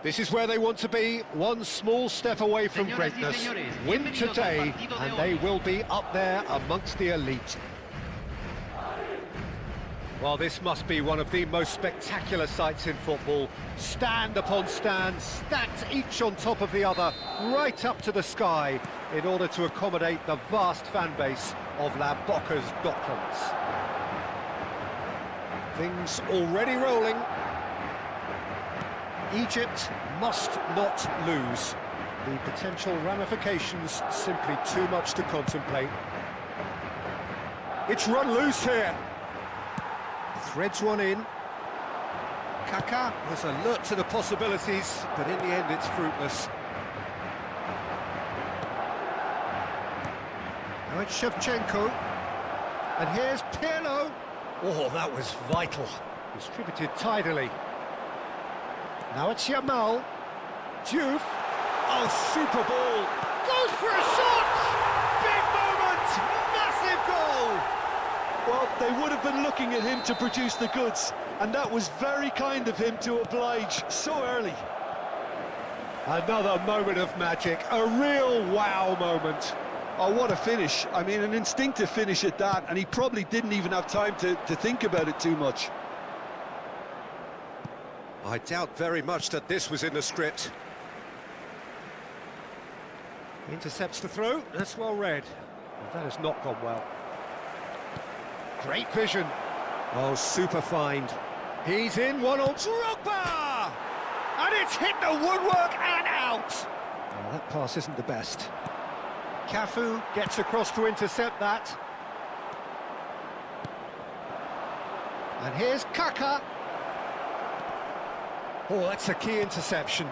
This is where they want to be, one small step away from greatness. Win today, and they will be up there amongst the elite. Well, this must be one of the most spectacular sights in football. Stand upon stand, stacked each on top of the other, right up to the sky, in order to accommodate the vast fan base of La Boca's Docklands. Things already rolling. Egypt must not lose. The potential ramifications simply too much to contemplate. It's run loose here. Threads one in. Kaká was alert to the possibilities, but in the end it's fruitless. Now it's Shevchenko. And here's Pirlo. Oh, that was vital. Distributed tidily. Now it's Yamal. Diouf. Oh, super ball. Goes for a shot! Big moment! Massive goal! Well, they would have been looking at him to produce the goods, and that was very kind of him to oblige so early. Another moment of magic, a real wow moment. Oh, what a finish. I mean, an instinctive finish at that, and he probably didn't even have time to think about it too much. I doubt very much that this was in the script. Intercepts the throw, that's well read. That has not gone well. Great vision. Oh, super find. He's in, one on Drogba! And it's hit the woodwork and out! Oh, that pass isn't the best. Cafu gets across to intercept that. And here's Kaká. Oh, that's a key interception.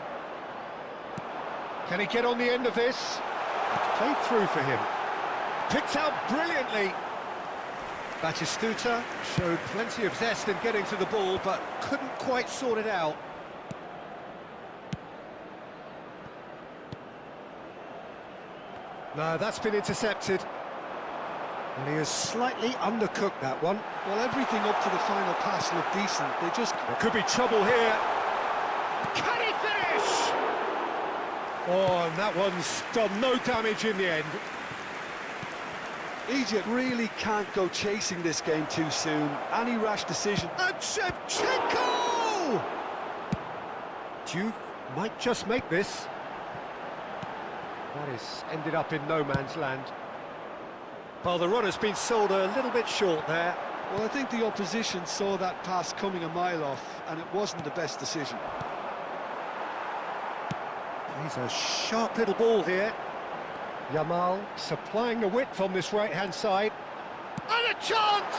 Can he get on the end of this? It's played through for him. Picked out brilliantly. Batistuta showed plenty of zest in getting to the ball, but couldn't quite sort it out. No, that's been intercepted. And he has slightly undercooked that one. Well, everything up to the final pass looked decent. There could be trouble here. Can he finish? Oh, and that one's done no damage in the end. Egypt really can't go chasing this game too soon. Any rash decision. And Shevchenko! Diouf might just make this. That is ended up in no man's land. Well, the run has been sold a little bit short there. Well, I think the opposition saw that pass coming a mile off, and it wasn't the best decision. He's a sharp little ball here. Yamal supplying the width on this right-hand side. And a chance!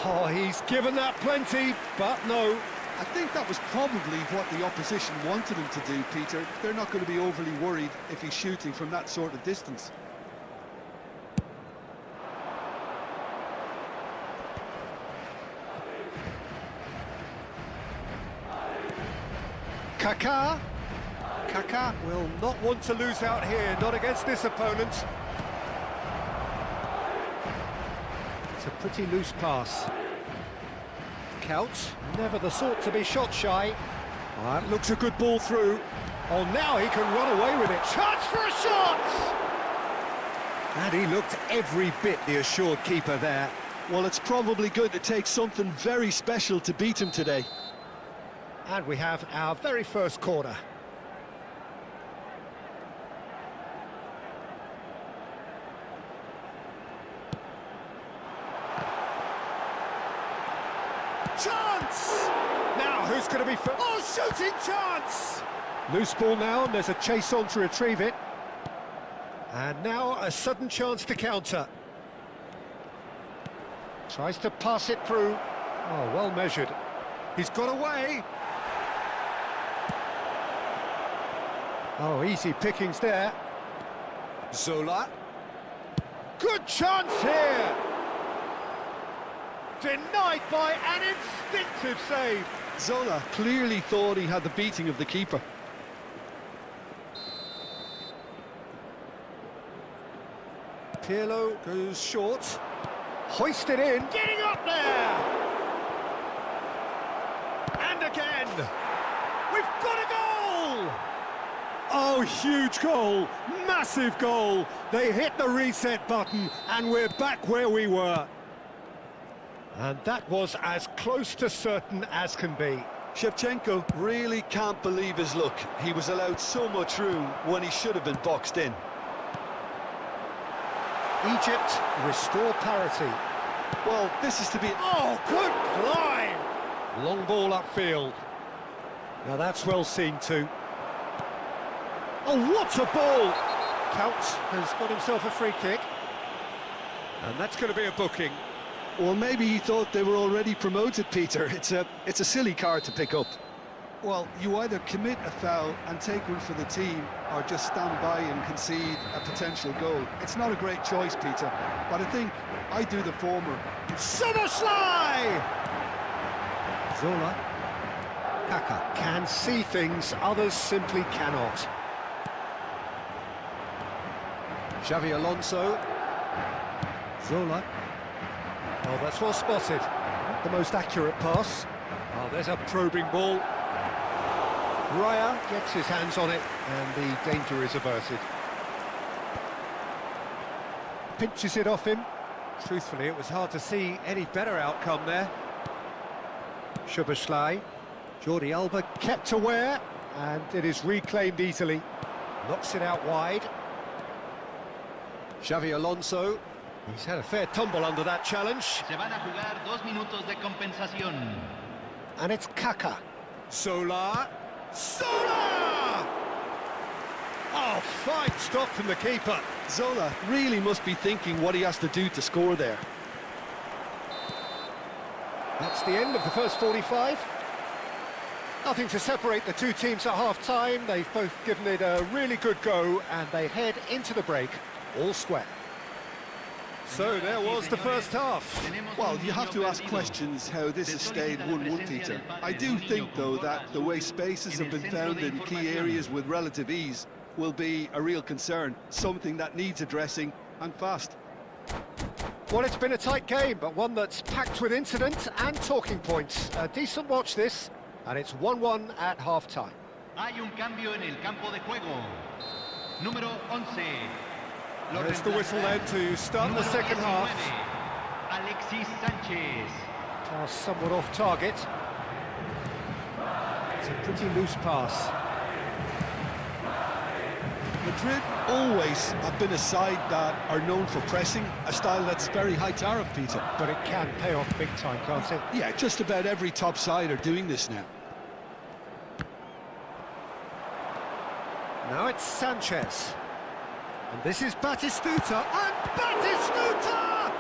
Oh, he's given that plenty, but no. I think that was probably what the opposition wanted him to do, Peter. They're not going to be overly worried if he's shooting from that sort of distance. Kaká. Kaká will not want to lose out here, not against this opponent. It's a pretty loose pass. Couch, never the sort to be shot shy. Oh, that looks a good ball through. Oh, now he can run away with it. Chance for a shot! And he looked every bit the assured keeper there. Well, it's probably going to take something very special to beat him today. And we have our very first corner. Chance! Now, who's going to be... Oh, shooting chance! Loose ball now, and there's a chase on to retrieve it. And now a sudden chance to counter. Tries to pass it through. Oh, well measured. He's got away. Oh, easy pickings there. Zola. Good chance here. Denied by an instinctive save. Zola clearly thought he had the beating of the keeper. Pirlo goes short. Hoisted in. Getting up there. And again. We've got a goal! Oh, huge goal, massive goal. They hit the reset button and we're back where we were. And that was as close to certain as can be. Shevchenko really can't believe his luck. He was allowed so much room when he should have been boxed in. Egypt restore parity. Well, this is to be... Oh, good climb! Long ball upfield. Now that's well seen too. Oh, what a ball! Count has got himself a free kick. And that's going to be a booking. Or maybe he thought they were already promoted, Peter. It's a silly card to pick up. Well, you either commit a foul and take one for the team, or just stand by and concede a potential goal. It's not a great choice, Peter, but I think I do the former. Soboslai! Zola. Kaka can see things others simply cannot. Xavi Alonso. Zola. Oh, that's well spotted. The most accurate pass. Oh, there's a probing ball. Raya gets his hands on it, and the danger is averted. Pinches it off him. Truthfully, it was hard to see any better outcome there. Soboslai. Jordi Alba kept aware, and it is reclaimed easily. Knocks it out wide. Xavi Alonso. He's had a fair tumble under that challenge. Se van a jugar 2 minutos de compensación. And it's Kaka. Solar. Solar! Oh, fine stop from the keeper. Zola really must be thinking what he has to do to score there. That's the end of the first 45. Nothing to separate the two teams at half-time. They've both given it a really good go, and they head into the break all square. So there was the first half. Well, you have to ask questions how this has stayed 1-1, Peter. I do think, though, that the way spaces have been found in key areas with relative ease will be a real concern, something that needs addressing, and fast. Well, it's been a tight game, but one that's packed with incident and talking points. A decent watch this, and it's 1-1 at half-time. Hay un cambio en el campo de juego. Número 11. There's the whistle then to start the second half. Alexis Sanchez. Pass somewhat off target. It's a pretty loose pass. Madrid always have been a side that are known for pressing, a style that's very high tariff, Peter. But it can pay off big time, can't it? Yeah, just about every top side are doing this now. Now it's Sanchez. And this is Batistuta, and Batistuta!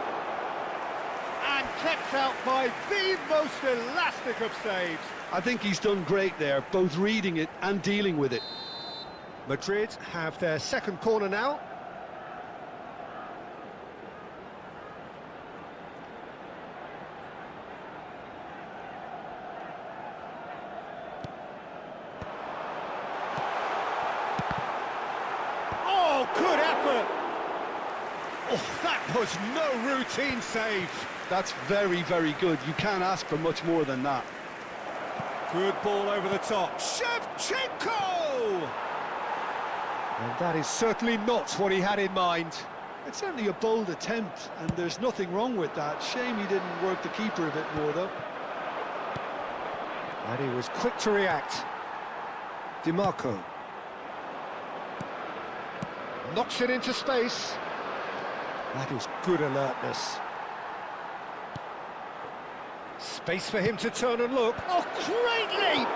And kept out by the most elastic of saves. I think he's done great there, both reading it and dealing with it. Madrid have their second corner now. Oh, good effort! Oh, that was no routine save. That's very, very good. You can't ask for much more than that. Good ball over the top. Shevchenko! And that is certainly not what he had in mind. It's certainly a bold attempt, and there's nothing wrong with that. Shame he didn't work the keeper a bit more, though. And he was quick to react. DiMarco. Knocks it into space. That is good alertness. Space for him to turn and look. Oh, great leap!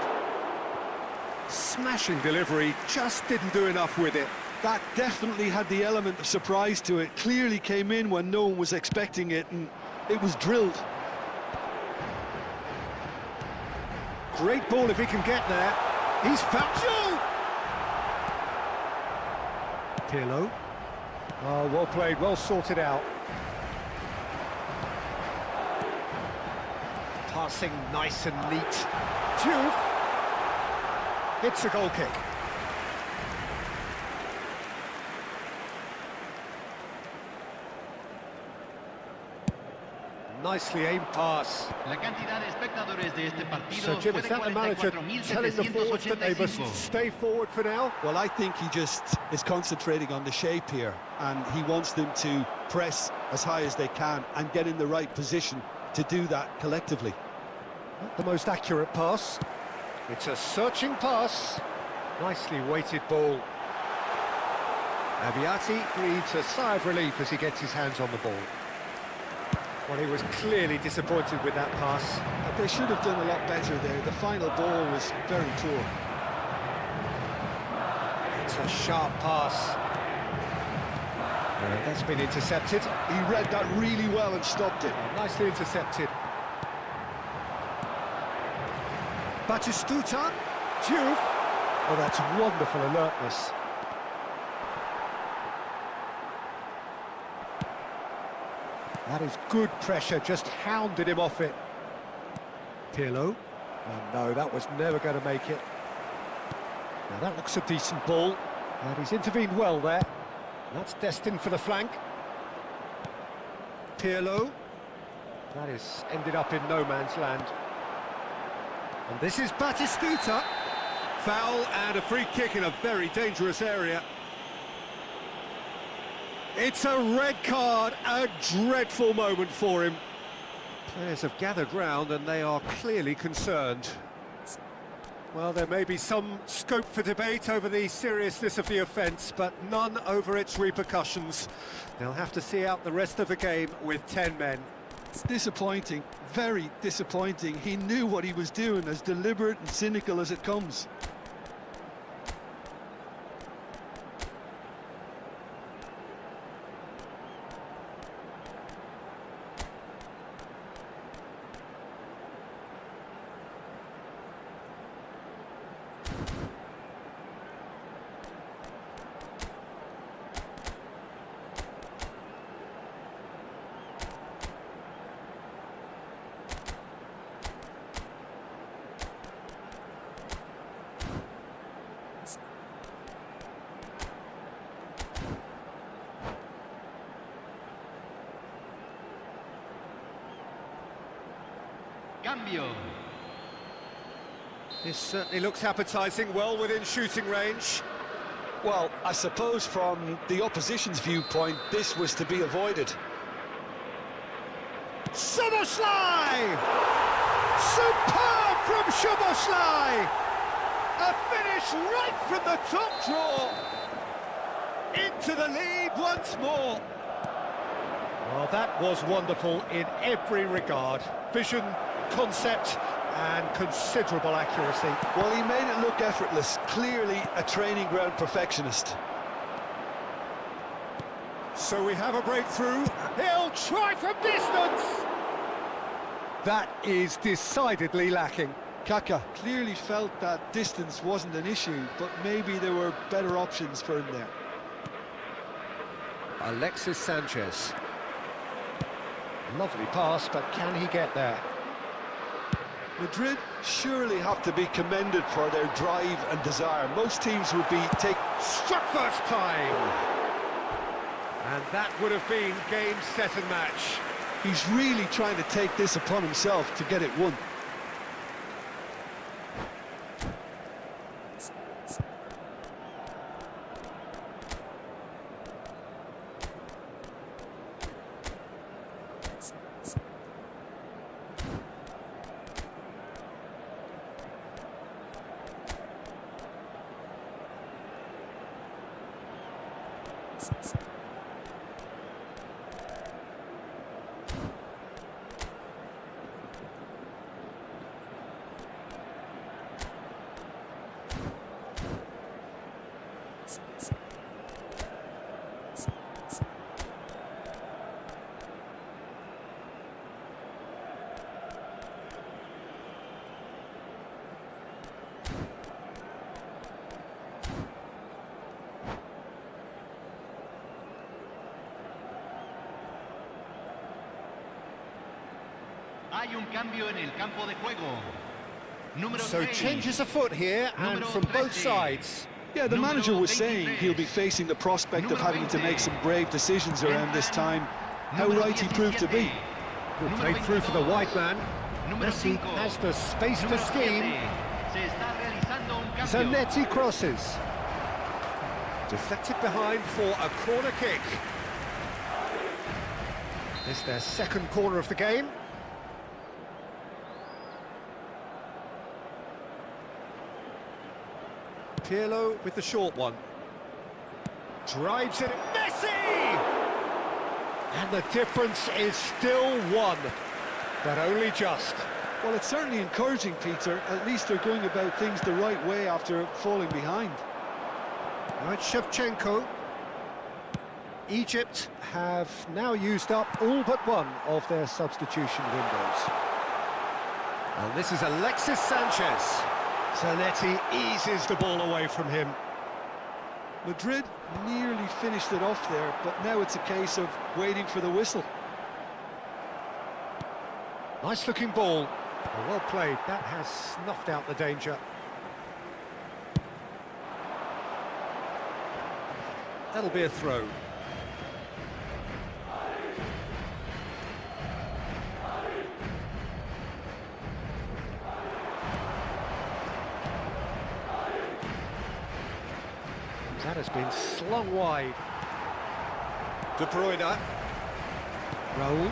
Smashing delivery, just didn't do enough with it. That definitely had the element of surprise to it. Clearly came in when no one was expecting it, and it was drilled. Great ball if he can get there. He's found you! Pirlo. Oh, well played, well sorted out. Passing nice and neat. Diouf. It's a goal kick. nicely aimed pass. La cantidad de espectadores de este partido So, Jim, fue is de that the manager telling the forwards that they must 44.785. stay forward for now? Well, I think he just is concentrating on the shape here, and he wants them to press as high as they can and get in the right position to do that collectively. Not the most accurate pass. It's a searching pass. Nicely weighted ball. Abiati breathes a sigh of relief as he gets his hands on the ball. Well, he was clearly disappointed with that pass. They should have done a lot better there. The final ball was very poor. It's a sharp pass. That's been intercepted. He read that really well and stopped it. Nicely intercepted. Batistuta. Diouf. Oh, that's wonderful alertness. That is good pressure, just hounded him off it. Pirlo. Oh, no, that was never going to make it. Now that looks a decent ball, and he's intervened well there. That's destined for the flank. Pirlo. That is ended up in no man's land. And this is Batistuta. Foul and a free kick in a very dangerous area. It's a red card, a dreadful moment for him. Players have gathered round and they are clearly concerned. Well, there may be some scope for debate over the seriousness of the offence, but none over its repercussions. They'll have to see out the rest of the game with 10 men. Disappointing, very disappointing. He knew what he was doing, as deliberate and cynical as it comes. Cambio. This certainly looks appetising, well within shooting range. Well, I suppose from the opposition's viewpoint, this was to be avoided. Szoboszlai! Superb from Szoboszlai! A finish right from the top draw. Into the lead once more. Well, that was wonderful in every regard. Vision, concept, and considerable accuracy. Well, he made it look effortless. Clearly a training ground perfectionist. So we have a breakthrough. He'll try from distance. That is decidedly lacking. Kaka clearly felt that distance wasn't an issue, but maybe there were better options for him there. Alexis Sanchez. Lovely pass, but can he get there? Madrid surely have to be commended for their drive and desire. Most teams would be struck first time. And that would have been game, set and match. He's really trying to take this upon himself to get it won. Hay un cambio en el campo de juego. Número So 6. changes afoot here, and Número from both 13. sides. Yeah, the manager was Número saying 23. he'll be facing the prospect of Número having to 20. make some brave decisions around this time. How Número right he proved to be. 17. Good Número play through for the 22. wide man. Número Messi 5. has the space to Número scheme. 7. Se está realizando un cambio. Zanetti crosses. Deflected behind for a corner kick. It's their second corner of the game. Pirlo with the short one. Drives it. Messi! And the difference is still one, but only just. Well, it's certainly encouraging, Peter. At least they're going about things the right way after falling behind. Now it's Shevchenko. Egypt have now used up all but one of their substitution windows. And this is Alexis Sanchez. Zanetti eases the ball away from him. Madrid nearly finished it off there, but now it's a case of waiting for the whistle. Nice looking ball. Well played. That has snuffed out the danger. That'll be a throw. That has been slung wide. De Bruyne. Raúl.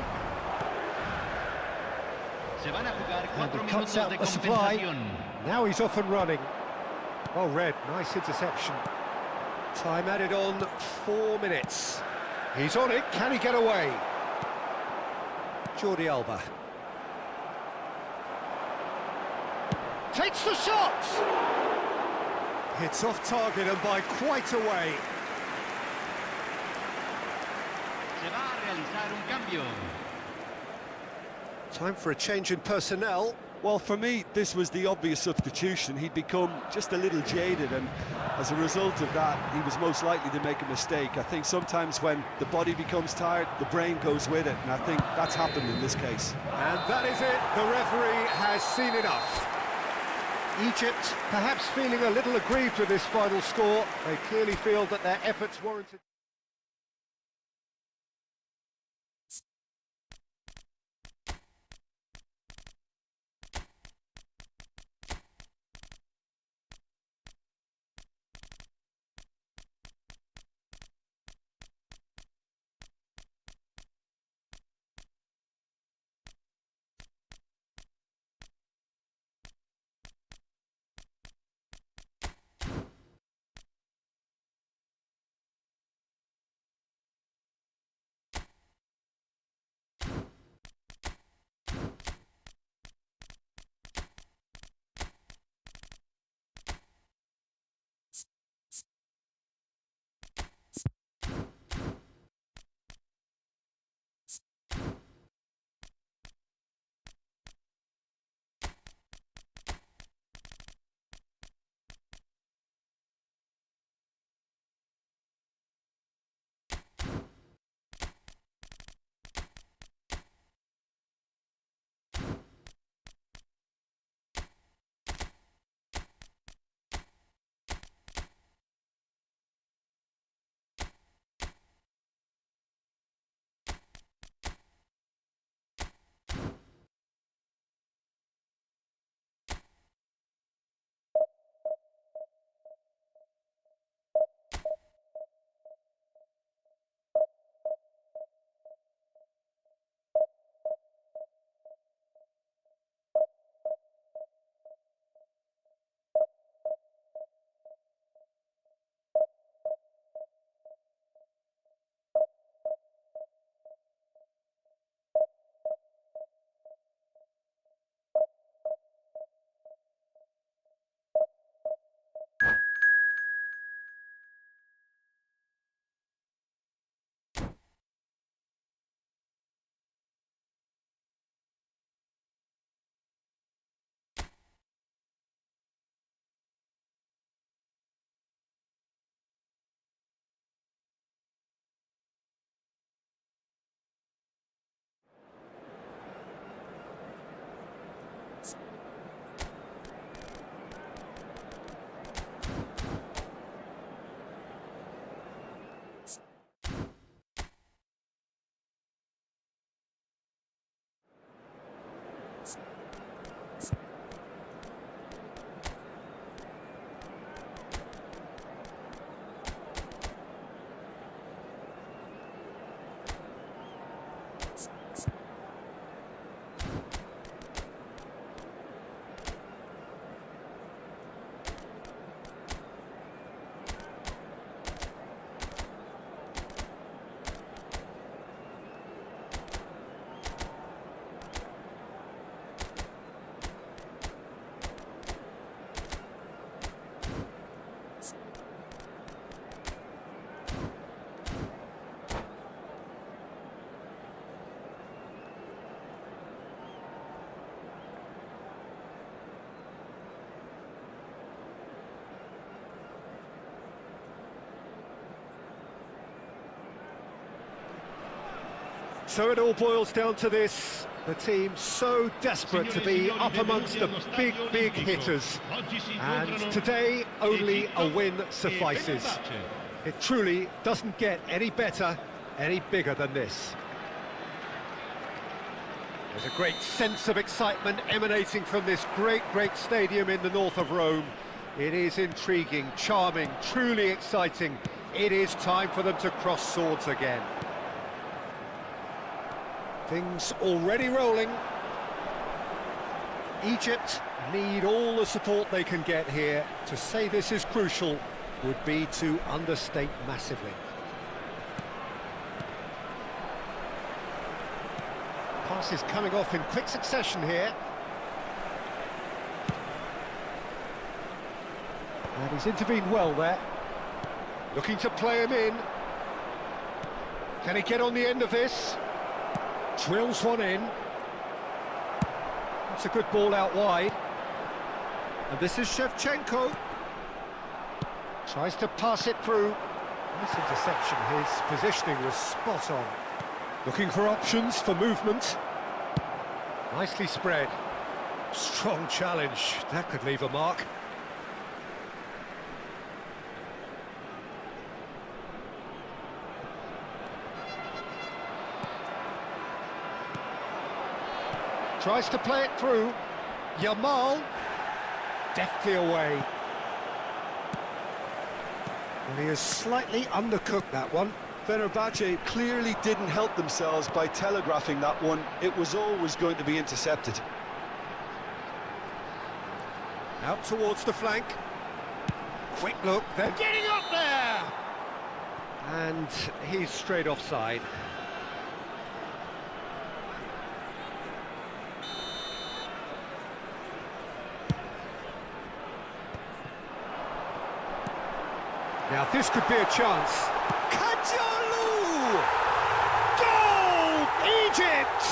Se van a jugar And 4 he cuts minutos out de the supply. compensación. Now he's off and running. Well read, nice interception. Time added on 4 minutes. He's on it, can he get away? Jordi Alba. Takes the shot! It's off target and by quite a way. Se va a realizar un cambio. Time for a change in personnel. Well, for me, this was the obvious substitution. He'd become just a little jaded, and as a result of that, he was most likely to make a mistake. I think sometimes when the body becomes tired, the brain goes with it, and I think that's happened in this case. And that is it, the referee has seen enough. Egypt perhaps feeling a little aggrieved with this final score. They clearly feel that their efforts warranted. So it all boils down to this. The team so desperate to be up amongst the big hitters. And today, only a win suffices. It truly doesn't get any better, any bigger than this. There's a great sense of excitement emanating from this great stadium in the north of Rome. It is intriguing, charming, truly exciting. It is time for them to cross swords again. Things already rolling. Egypt need all the support they can get here. To say this is crucial would be to understate massively. Passes coming off in quick succession here. And he's intervened well there. Looking to play him in. Can he get on the end of this? Drills one in. That's a good ball out wide. And this is Shevchenko. Tries to pass it through. Nice interception. His positioning was spot on. Looking for options for movement. Nicely spread. Strong challenge. That could leave a mark. Tries to play it through. Yamal. Deftly away. And he has slightly undercooked that one. Fenerbahce clearly didn't help themselves by telegraphing that one. It was always going to be intercepted. Out towards the flank. Quick look, they're getting up there! And he's straight offside. Now this could be a chance. Kajalu! Goal! Egypt!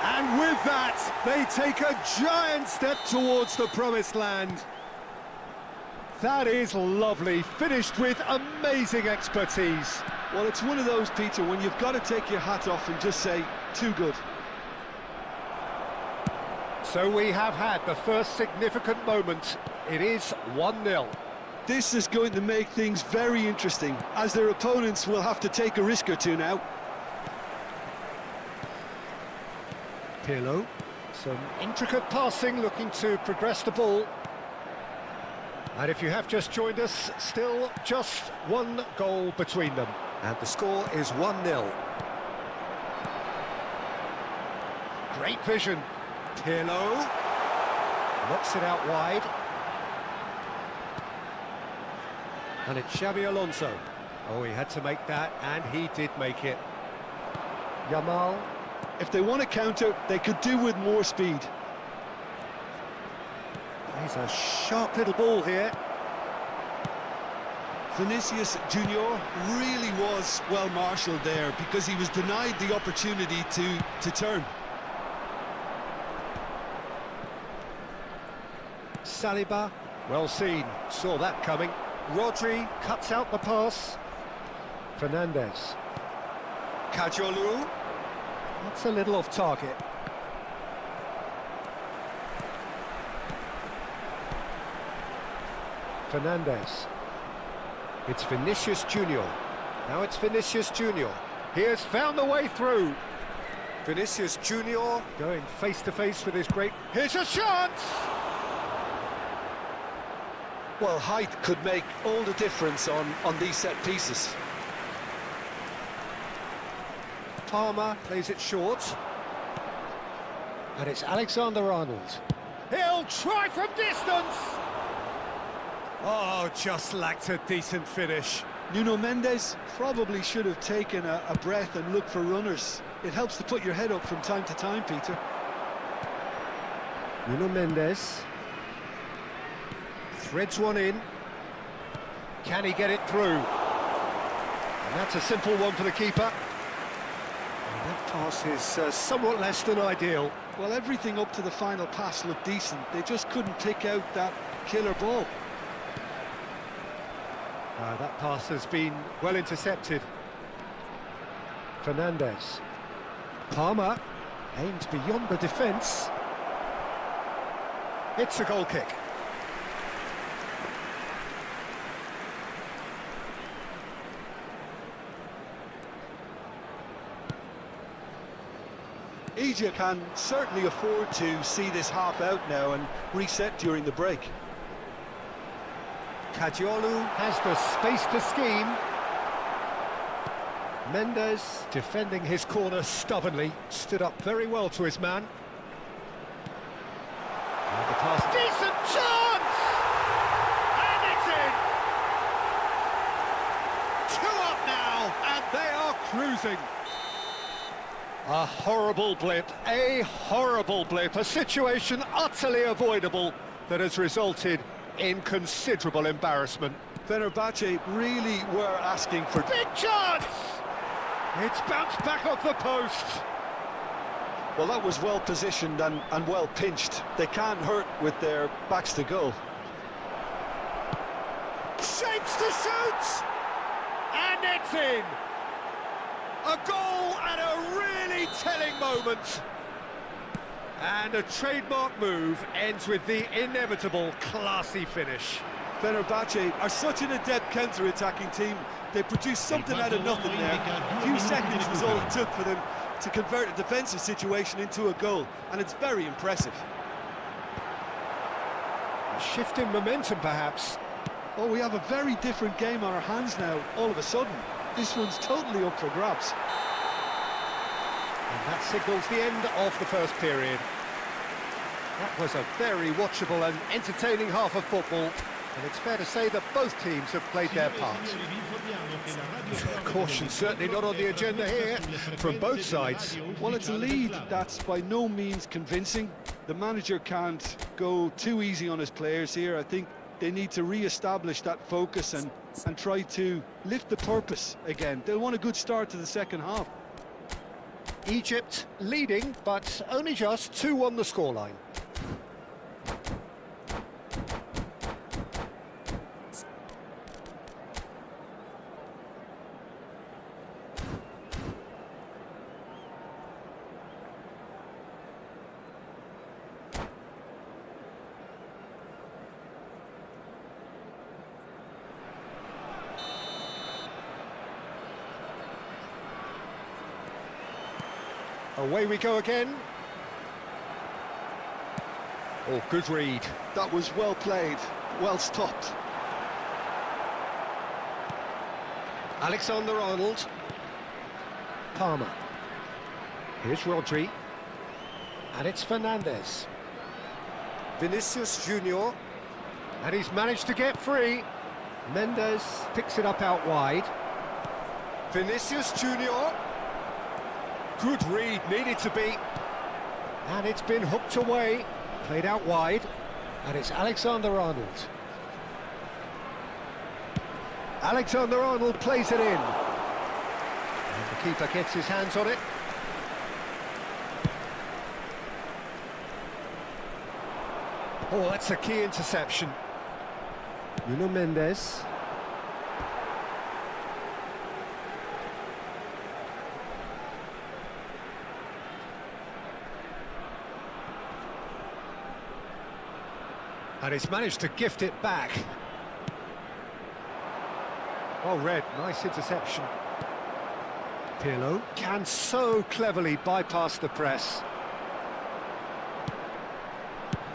And with that, they take a giant step towards the promised land. That is lovely, finished with amazing expertise. Well, it's one of those, Peter, when you've got to take your hat off and just say, too good. So we have had the first significant moment. It is 1-0. This is going to make things very interesting, as their opponents will have to take a risk or two now. Pirlo, some intricate passing, looking to progress the ball. And if you have just joined us, still just one goal between them. And the score is 1-0. Great vision. Pirlo knocks it out wide. And it's Xabi Alonso. Oh, he had to make that, and he did make it. Yamal. If they want to counter, they could do with more speed. He's a sharp little ball here. Vinicius Junior really was well marshalled there because he was denied the opportunity to turn. Saliba, well seen, saw that coming. Rodri cuts out the pass. Fernandez. Kajolu. That's a little off target. Fernandez. It's Vinicius Junior. Now it's Vinicius Junior. He has found the way through. Vinicius Junior going face to face with his great... Here's a chance! Well, height could make all the difference on these set pieces. Palmer plays it short. And it's Alexander-Arnold. He'll try from distance! Oh, just lacked a decent finish. Nuno Mendes probably should have taken a breath and looked for runners. It helps to put your head up from time to time, Peter. Nuno Mendes. Threads one in. Can he get it through? And that's a simple one for the keeper. And that pass is somewhat less than ideal. Well, everything up to the final pass looked decent. They just couldn't pick out that killer ball. That pass has been well intercepted. Fernandez. Palmer aims beyond the defence. It's a goal kick. Egypt can certainly afford to see this half out now and reset during the break. Kadiolu has the space to scheme. Mendes, defending his corner stubbornly, stood up very well to his man. And the pass, decent chance! And it's in! 2 up now, and they are cruising. A horrible blip, a situation utterly avoidable that has resulted in considerable embarrassment. Fenerbahce really were asking for... Big chance! It's bounced back off the post. Well, that was well positioned and well pinched. They can't hurt with their backs to goal. Shapes to shoot! And it's in! A goal at a really telling moment. And a trademark move ends with the inevitable classy finish. Fenerbahce are such an adept counter-attacking team. They produced something out of nothing there. A few seconds was all it took for them to convert a defensive situation into a goal, and it's very impressive. A shift in momentum, perhaps. Oh, we have a very different game on our hands now, all of a sudden. This one's totally up for grabs. And that signals the end of the first period. That was a very watchable and entertaining half of football, and it's fair to say that both teams have played their part. Caution certainly not on the agenda here from both sides. Well, it's a lead that's by no means convincing. The manager can't go too easy on his players here. I think they need to re-establish that focus and try to lift the purpose again. They'll want a good start to the second half. Egypt leading, but only just 2 on the scoreline. Away we go again. Oh, good read. That was well played, well stopped. Alexander-Arnold. Palmer. Here's Rodri. And it's Fernandez. Vinicius Junior. And he's managed to get free. Mendes picks it up out wide. Vinicius Junior. Good read, needed to be. And it's been hooked away. Played out wide. And it's Alexander-Arnold. Alexander-Arnold plays it in. And the keeper gets his hands on it. Oh, that's a key interception. Nuno Mendes. And he's managed to gift it back. Well read, nice interception. Pirlo can so cleverly bypass the press.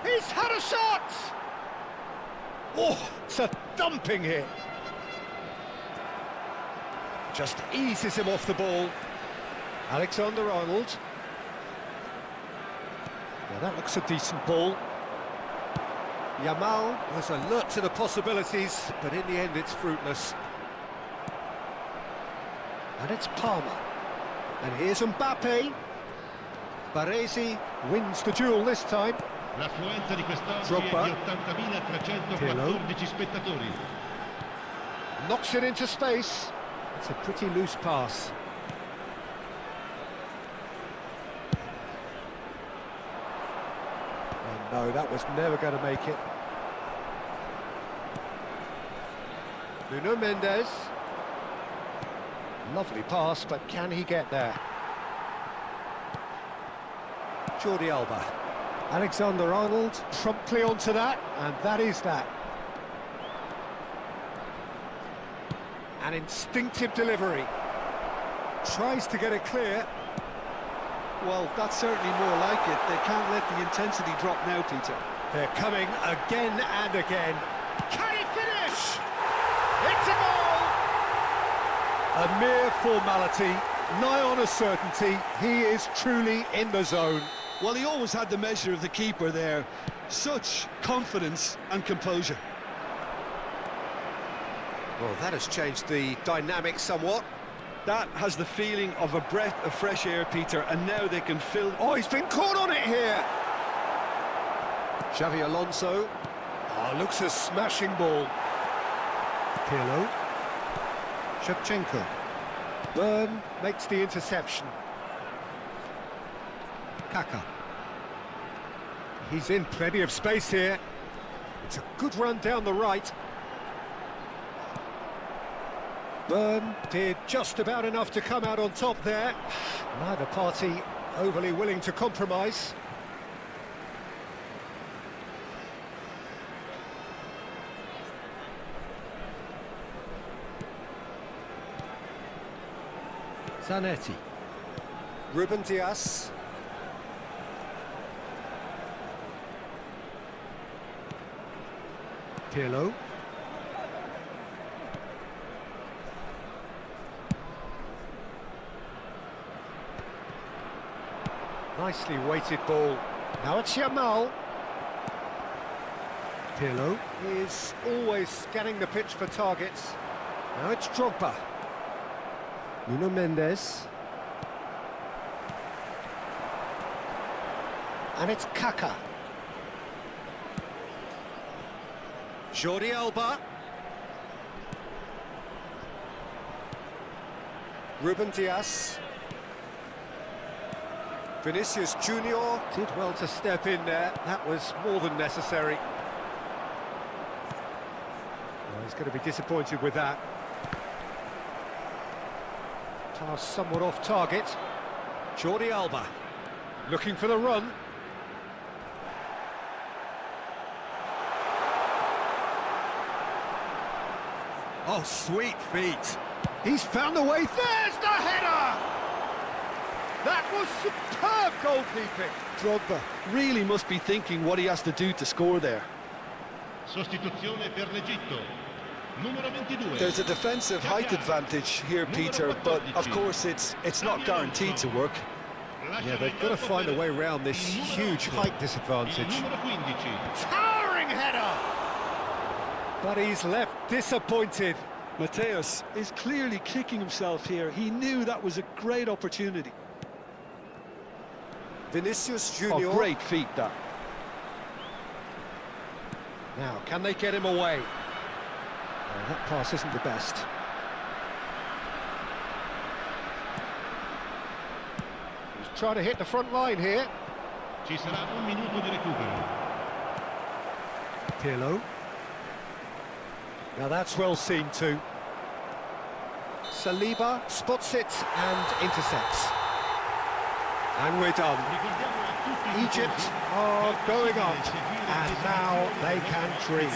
He's had a shot! Oh, it's a dumping hit. Just eases him off the ball. Alexander-Arnold. Well, that looks a decent ball. Yamal was alert to the possibilities, but in the end it's fruitless. And it's Palmer. And here's Mbappe. Baresi wins the duel this time. L'affluenza di quest'oggi è di 80.314 spettatori. Knocks it into space. It's a pretty loose pass. No, that was never going to make it. Nuno Mendes. Lovely pass, but can he get there? Jordi Alba. Alexander-Arnold promptly onto that, and that is that. An instinctive delivery. Tries to get it clear. Well, that's certainly more like it. They can't let the intensity drop now, Peter. They're coming again and again. Can he finish? It's a goal! A mere formality, nigh on a certainty. He is truly in the zone. Well, he always had the measure of the keeper there. Such confidence and composure. Well, that has changed the dynamic somewhat. That has the feeling of a breath of fresh air, Peter, and now they can fill... Oh, he's been caught on it here! Xavi Alonso. Oh, looks a smashing ball. Pirlo. Shevchenko. Bein makes the interception. Kaka. He's in plenty of space here. It's a good run down the right. Bein did just about enough to come out on top there. Neither party overly willing to compromise. Zanetti. Ruben Dias. Pirlo. Nicely weighted ball. Now it's Yamal. Pirlo is always scanning the pitch for targets. Now it's Drogba. Nuno Mendes. And it's Kaka. Jordi Alba. Ruben Dias. Vinicius Junior did well to step in there. That was more than necessary. Well, he's going to be disappointed with that. Pass somewhat off target. Jordi Alba looking for the run. Oh, sweet feet. He's found the way. There's the header! That was superb goalkeeping. Drogba really must be thinking what he has to do to score there. Sostituzione per l'Egitto. Numero 22. There's a defensive height advantage here, Peter, but of course it's not guaranteed to work. Yeah, they've got to find a way around this huge height disadvantage. Towering header! But he's left disappointed. Mateus is clearly kicking himself here. He knew that was a great opportunity. Vinicius Junior. Oh, great feat, that. Now, can they get him away? Oh, that pass isn't the best. He's trying to hit the front line here. Ci sarà un minuto di recupero. Pirlo. Now that's well seen too. Saliba spots it and intercepts. And we're done. Egypt are going up, and now they can dream.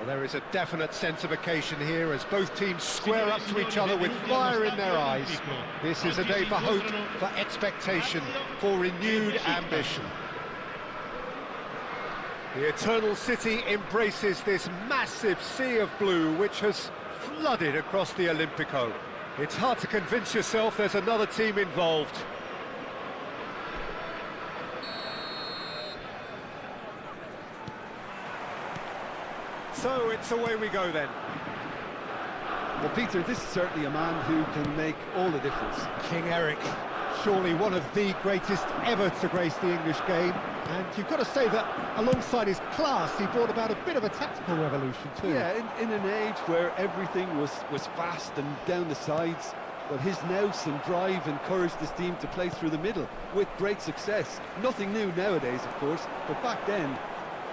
Well, there is a definite sense of occasion here as both teams square up to each other with fire in their eyes. This is a day for hope, for expectation, for renewed ambition. The Eternal City embraces this massive sea of blue which has flooded across the Olympico. It's hard to convince yourself there's another team involved. So it's away we go then. Well, Peter, this is certainly a man who can make all the difference. King Eric, surely one of the greatest ever to grace the English game. And you've got to say that alongside his class, he brought about a bit of a tactical revolution too. Yeah, in an age where everything was fast and down the sides, well, his nous and drive encouraged his team to play through the middle with great success. Nothing new nowadays, of course, but back then,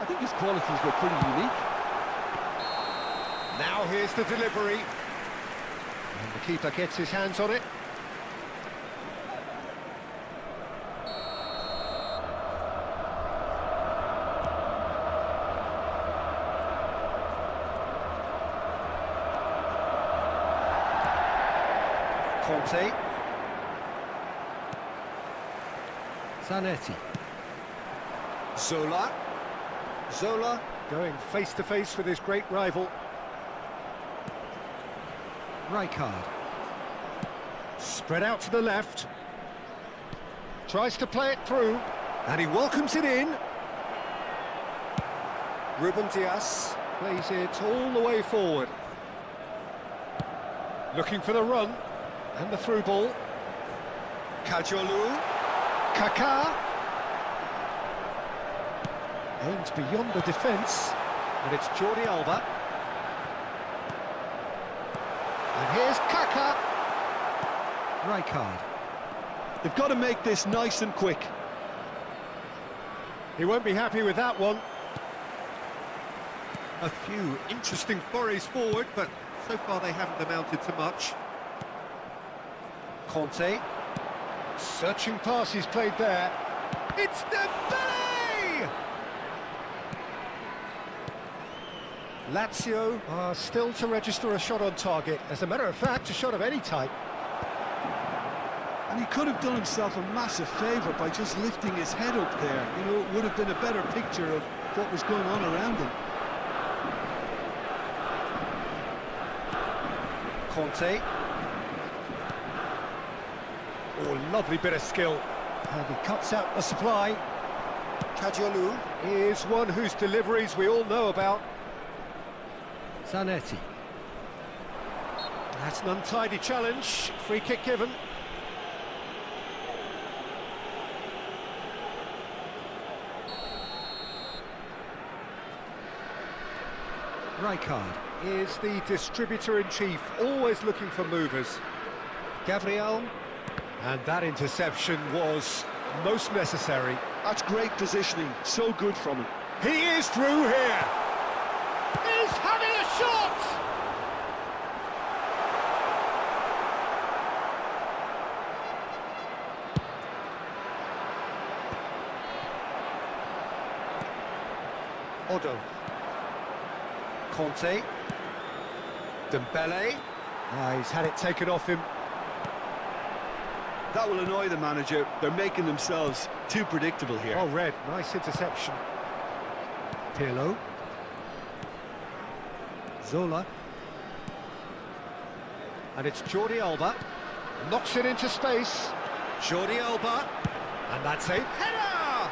I think his qualities were pretty unique. Now here's the delivery. And the keeper gets his hands on it. Conte. Zanetti. Zola. Zola going face to face with his great rival. Rijkaard. Spread out to the left. Tries to play it through. And he welcomes it in. Ruben Dias plays it all the way forward. Looking for the run. And the through ball. Kajolu. Kaká. Aims beyond the defence. And it's Jordi Alba. And here's Kaká. Rijkaard. They've got to make this nice and quick. He won't be happy with that one. A few interesting forays forward, but so far they haven't amounted to much. Conte. Searching pass he's played there. It's Dembele! Lazio are still to register a shot on target. As a matter of fact, a shot of any type. And he could have done himself a massive favour by just lifting his head up there. You know, it would have been a better picture of what was going on around him. Conte. Oh, lovely bit of skill. And he cuts out the supply. Kajolu is one whose deliveries we all know about. Zanetti. That's an untidy challenge. Free kick given. Rijkaard is the distributor-in-chief, always looking for movers. Gabriel. And that interception was most necessary. That's great positioning, so good from him. He is through here. He's having a shot! Odo. Conte. Dembele. He's had it taken off him. That will annoy the manager. They're making themselves too predictable here. Oh, Red, nice interception. Pirlo. Zola. And it's Jordi Alba. Knocks it into space. Jordi Alba. And that's a header!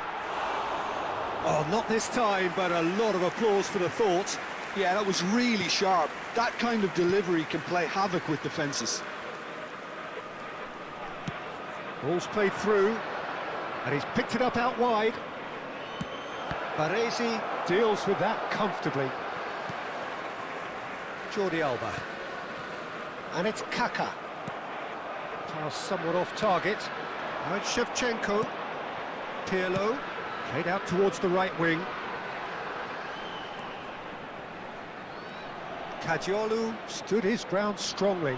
Oh, not this time, but a lot of applause for the thought. Yeah, that was really sharp. That kind of delivery can play havoc with defences. Ball's played through, and he's picked it up out wide. Baresi deals with that comfortably. Jordi Alba. And it's Kaká. Pass somewhat off target. Now it's Shevchenko. Pirlo. Played out towards the right wing. Kajolu stood his ground strongly.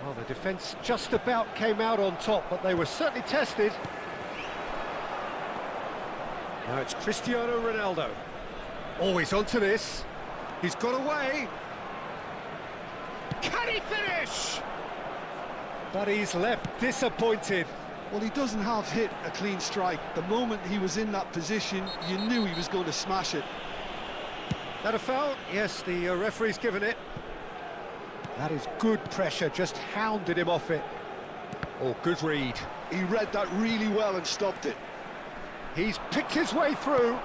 Well, the defence just about came out on top, but they were certainly tested. Now it's Cristiano Ronaldo. Oh, he's onto this. He's got away. Can he finish? But he's left disappointed. Well, he doesn't half hit a clean strike. The moment he was in that position, you knew he was going to smash it. That a foul? Yes, the referee's given it. That is good pressure, just hounded him off it. Oh, good read. He read that really well and stopped it. He's picked his way through.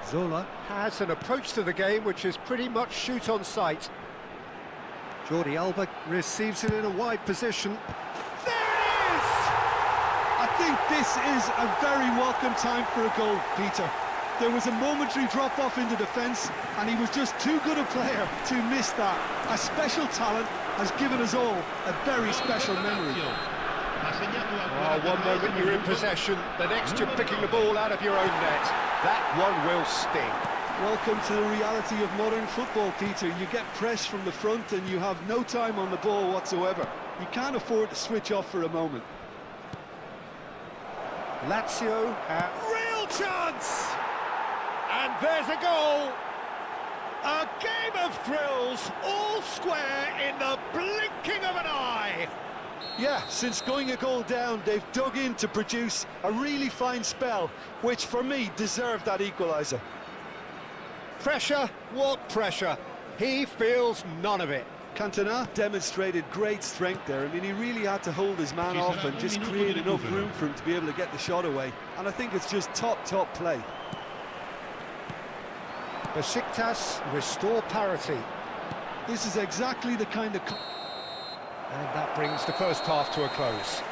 Zola has an approach to the game which is pretty much shoot on sight. Jordi Alba receives it in a wide position. There it is! I think this is a very welcome time for a goal, Peter. There was a momentary drop-off into defence, and he was just too good a player to miss that. A special talent has given us all a very special memory. Oh, one moment you're in possession, the next you're picking the ball out of your own net. That one will sting. Welcome to the reality of modern football, Peter. You get pressed from the front and you have no time on the ball whatsoever. You can't afford to switch off for a moment. Lazio, real chance! And there's a goal! A game of thrills, all square in the blinking of an eye! Yeah, since going a goal down, they've dug in to produce a really fine spell, which for me deserved that equaliser. Pressure? What pressure? He feels none of it. Cantona demonstrated great strength there. I mean, he really had to hold his man off and just create enough room for him to be able to get the shot away. And I think it's just top play. Besiktas restore parity. This is exactly the kind of... And that brings the first half to a close.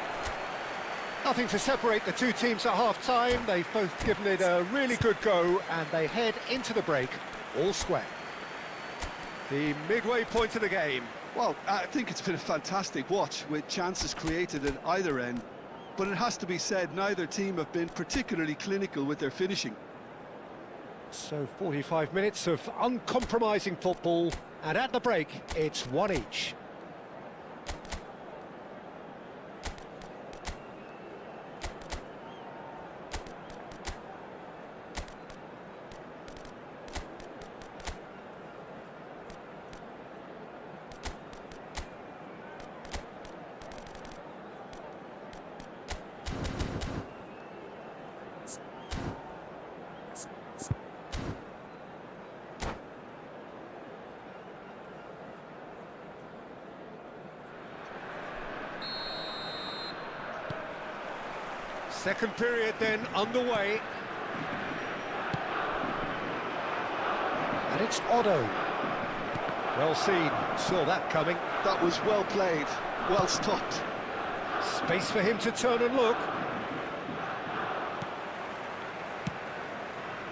Nothing to separate the two teams at half-time. They've both given it a really good go, and they head into the break all square. The midway point of the game. Well, I think it's been a fantastic watch, with chances created at either end. But it has to be said, neither team have been particularly clinical with their finishing. So 45 minutes of uncompromising football, and at the break, it's one each. Second period then underway. And it's Otto. Well seen, saw that coming. That was well played, well stopped. Space for him to turn and look.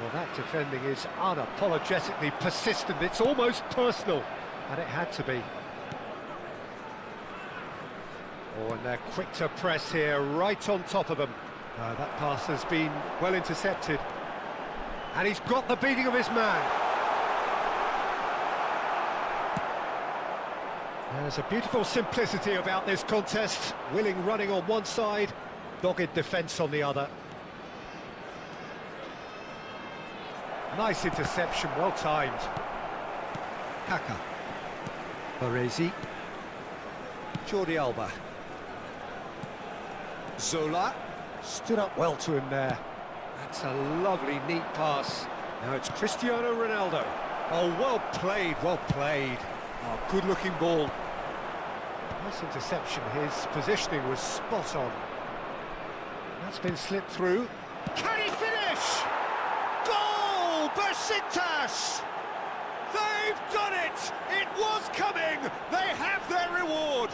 Well, that defending is unapologetically persistent. It's almost personal, and it had to be. Oh, and they're quick to press here, right on top of them. That pass has been well intercepted. And he's got the beating of his man. There's a beautiful simplicity about this contest. Willing running on one side, dogged defence on the other. Nice interception, well timed. Kaka. Baresi. Jordi Alba. Zola. Stood up well to him there. That's a lovely, neat pass. Now it's Cristiano Ronaldo. Oh, well played, well played. Oh, good-looking ball. Nice interception. His positioning was spot on. That's been slipped through. Can he finish? Goal! Besiktas! They've done it! It was coming! They have their reward!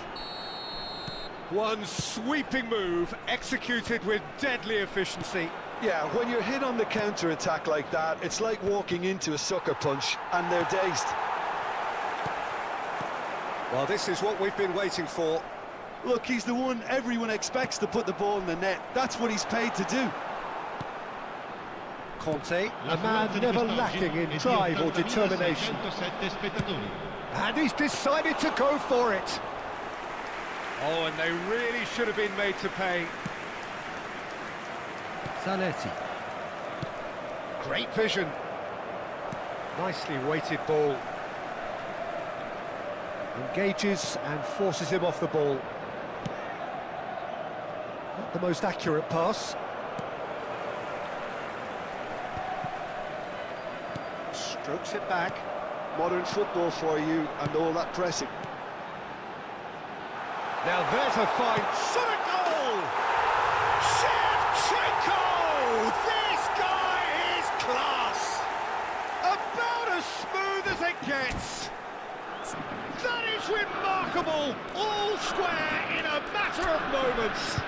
One sweeping move, executed with deadly efficiency. Yeah, when you're hit on the counter-attack like that, it's like walking into a sucker punch, and they're dazed. Well, this is what we've been waiting for. Look, he's the one everyone expects to put the ball in the net. That's what he's paid to do. Conte, a man never lacking in drive or determination. And he's decided to go for it. Oh, and they really should have been made to pay. Zanetti. Great vision. Nicely weighted ball. Engages and forces him off the ball. Not the most accurate pass. Strokes it back. Modern football for you and all that pressing. Now there's a fine shot at goal! Shevchenko! This guy is class! About as smooth as it gets. That is remarkable! All square in a matter of moments.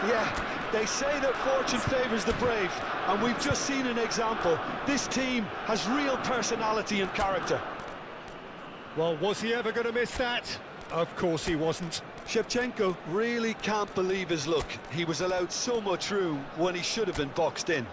Yeah, they say that fortune favours the brave, and we've just seen an example. This team has real personality and character. Well, was he ever going to miss that? Of course he wasn't. Shevchenko really can't believe his luck. He was allowed so much room when he should have been boxed in.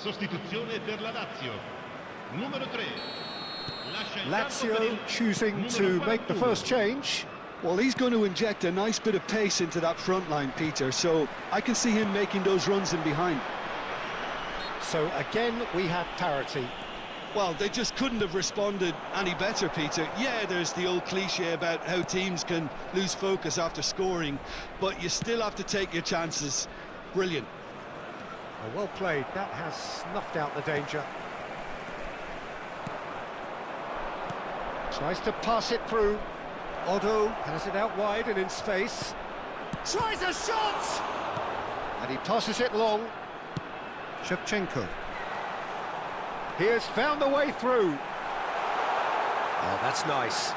Sostituzione per la Lazio. Numero 3. Lazio choosing to make the first change. Well, he's going to inject a nice bit of pace into that front line, Peter, so I can see him making those runs in behind. So again, we have parity. Well, they just couldn't have responded any better, Peter. Yeah, there's the old cliche about how teams can lose focus after scoring, but you still have to take your chances. Brilliant. Oh, well played. That has snuffed out the danger. Tries to pass it through. Odo has it out wide and in space. Tries a shot! And he passes it long. Shevchenko. He has found the way through. Oh, that's nice.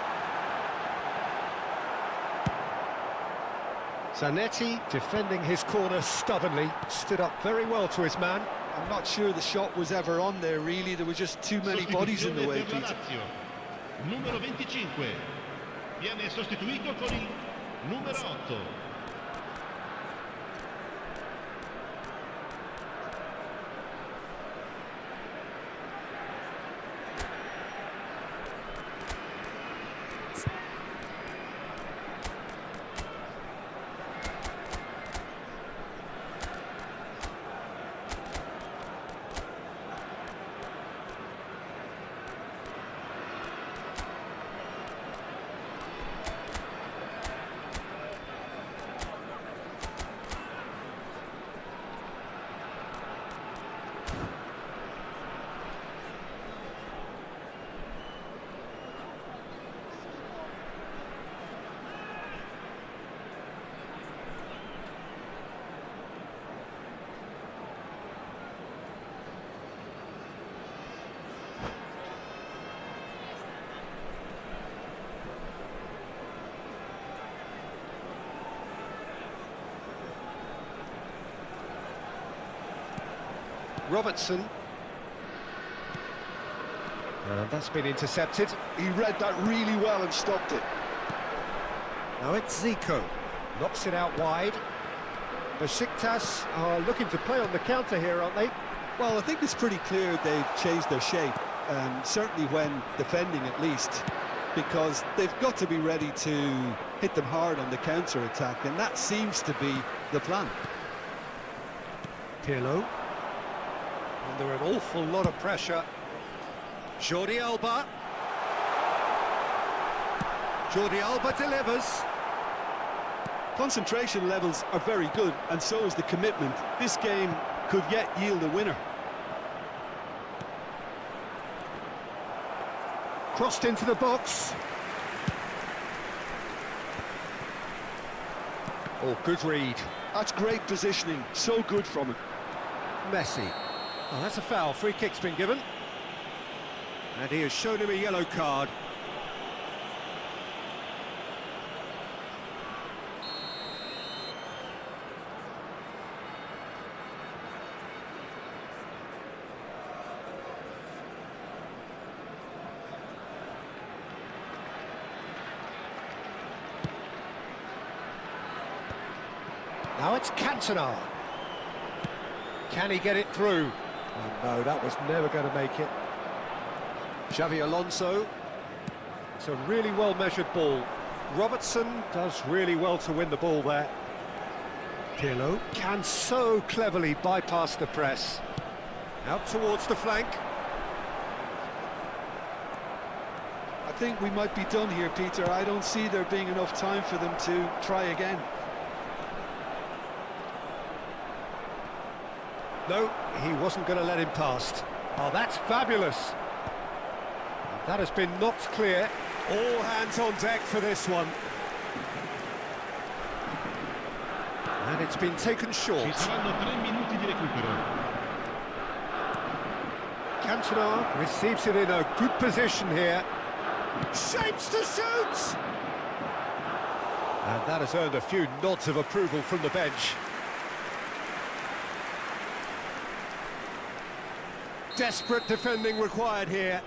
Zanetti defending his corner stubbornly, stood up very well to his man. I'm not sure the shot was ever on there, really. There were just too many bodies in the way, Peter. Numero 25. Viene sostituito con il numero 8. Robertson. And that's been intercepted. He read that really well and stopped it. Now it's Zico. Knocks it out wide. Besiktas are looking to play on the counter here, aren't they? Well, I think it's pretty clear they've changed their shape, certainly when defending at least, because they've got to be ready to hit them hard on the counter-attack, and that seems to be the plan. Pirlo. Under an awful lot of pressure. Jordi Alba. Jordi Alba delivers. Concentration levels are very good, and so is the commitment. This game could yet yield a winner. Crossed into the box. Oh, good read. That's great positioning, so good from him. Messi. Oh, that's a foul. Free kick's been given. And he has shown him a yellow card. Now it's Cantona. Can he get it through? Oh, no, that was never going to make it. Xavi Alonso. It's a really well-measured ball. Robertson does really well to win the ball there. Pirlo can so cleverly bypass the press. Out towards the flank. I think we might be done here, Peter. I don't see there being enough time for them to try again. No, he wasn't going to let him past. Oh, that's fabulous. That has been knocked clear. All hands on deck for this one. And it's been taken short. Cantona receives it in a good position here. Shapes to shoot! And that has earned a few nods of approval from the bench. Desperate defending required here.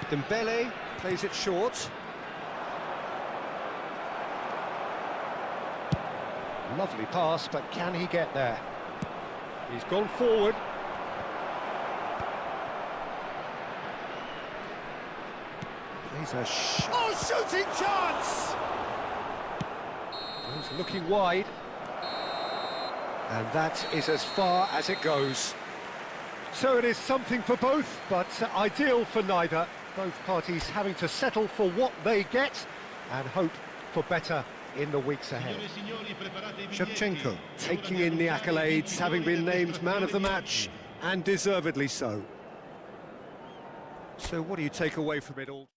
Dembele plays it short. Lovely pass, but can he get there? He's gone forward. He's a shooting chance! He's looking wide. And that is as far as it goes. So it is something for both, but ideal for neither. Both parties having to settle for what they get and hope for better in the weeks ahead. Shevchenko taking in the accolades, having been named man of the match, and deservedly so. So what do you take away from it all?